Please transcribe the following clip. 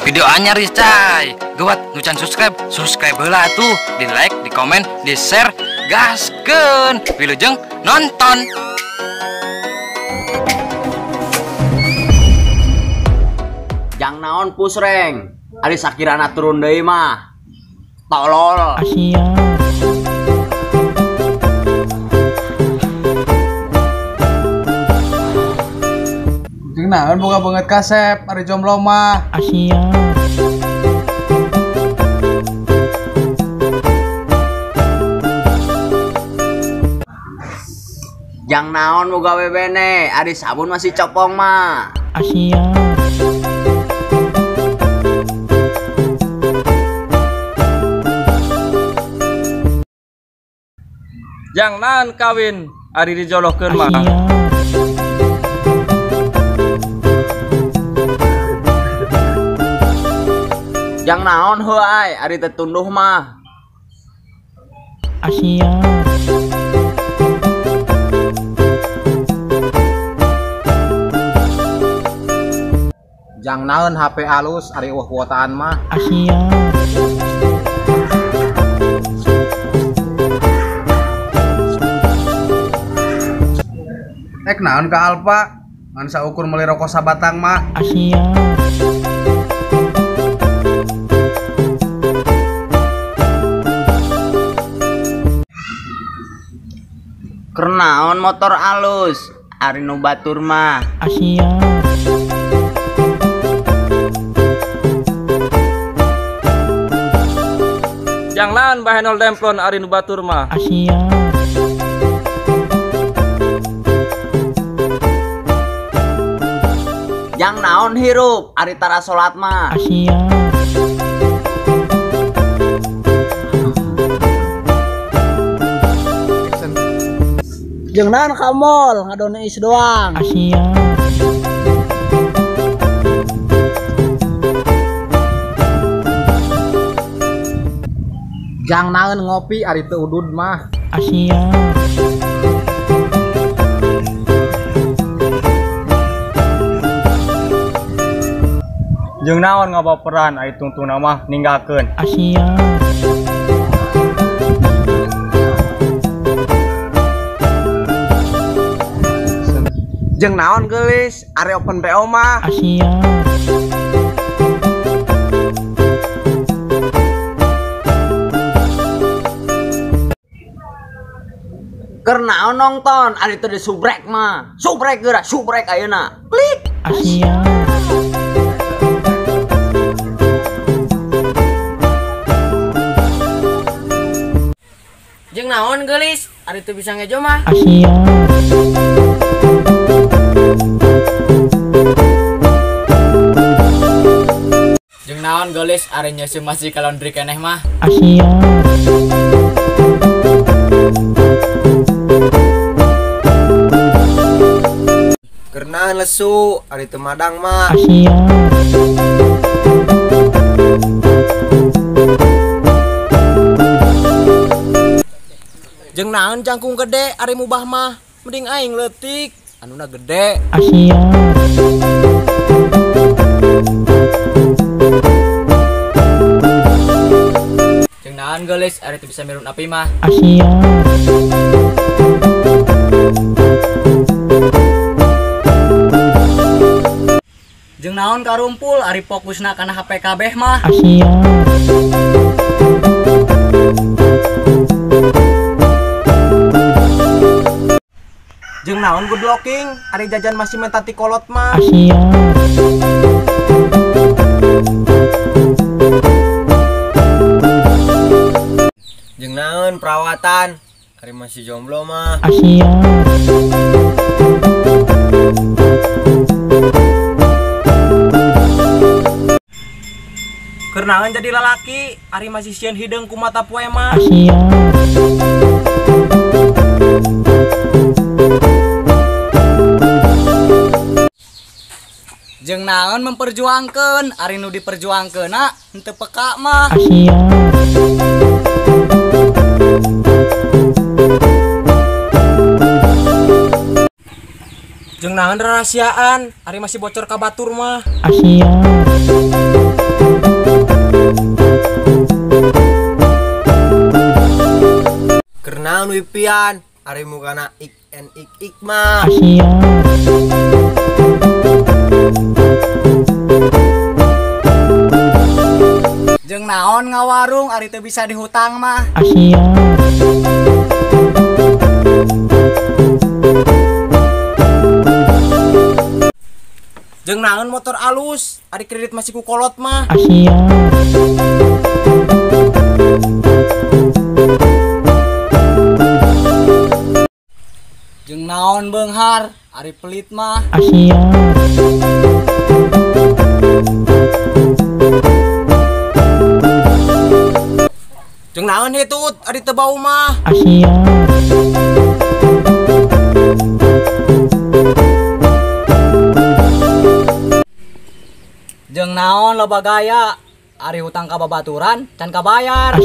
video anyar cai. Gawat nucan subscribe heula tuh, di like, di komen, di share, gaskeun. Wilujeng nonton. Jang naon pusreng, ari sakirana turun deui mah tolol. Asia. Jeung naon boga banget kasep ari jomblo mah. Asia. Jang naon boga bebene, ari sabun masih copong mah. Asia. Jang naon kawin ari dijolokeun mah. Asia. Jang naon heuai ari tetunduh mah. Asia. Jang naon HP alus ari eueuh kuotaan mah. Asia. Ek naon ka Alfa ngan saukur meuli rokok sabatang mah. Asia. Keur naon motor alus ari nu batur mah. Asia. Jang naon bahenol demplon ari nu batur mah. Asia. Jang naon hirup ari tara salat mah. Asia. Jeung naon ka mall ngadone is doang. Asia. Jang naon ngopi ari teu udud mah. Asia. Jeung naon ngabaperan ari tungtungna mah ninggalkeun. Asia. Jeung naon geulis ari open BO mah. Asia. Keur naon nongton ari teu disubrek mah. Subrek geura, subrek ayeuna. Klik. Asia. Jeung naon geulis ari teu bisa ngejo mah. Asia. Jeung naon geulis ari nyeuseum masih ka laundry keneh mah. Asia. Keur naon lesu ari teu madang mah. Asia. Jeung naon jangkung gede ari mubah mah. Mending aing leutik anuna gede. Asia. Jeung naon geulis ari teu bisa mirun api mah. Asia. Jeung naon karumpul ari fokusna kana HP kabeh mah. Asia. Jeung naon good looking ari jajan masih mentati kolot mah. Asia. Jeung naon perawatan ari masih jomblo mah. Asia. Keur naon jadi lalaki ari masih sieun hideung ku mata poe mah. Asia. Jeung naon memperjuangkeun ari nu diperjuangkeunna henteu peka mah. Asia. Jeung naon rahasiaan ari masih bocor ka batur mah. Asia. leuwih pian ari mukana ik en ik mah. Jeung naon ngawarung ari teu bisa dihutang mah. Jeung naon motor alus ari kredit masih ku kolot mah. Jeung naon beunghar ari pelit mah. Jeung naon hitut ari teu bau mah. Jeung naon loba gaya ari hutang ka babaturan can kabayar.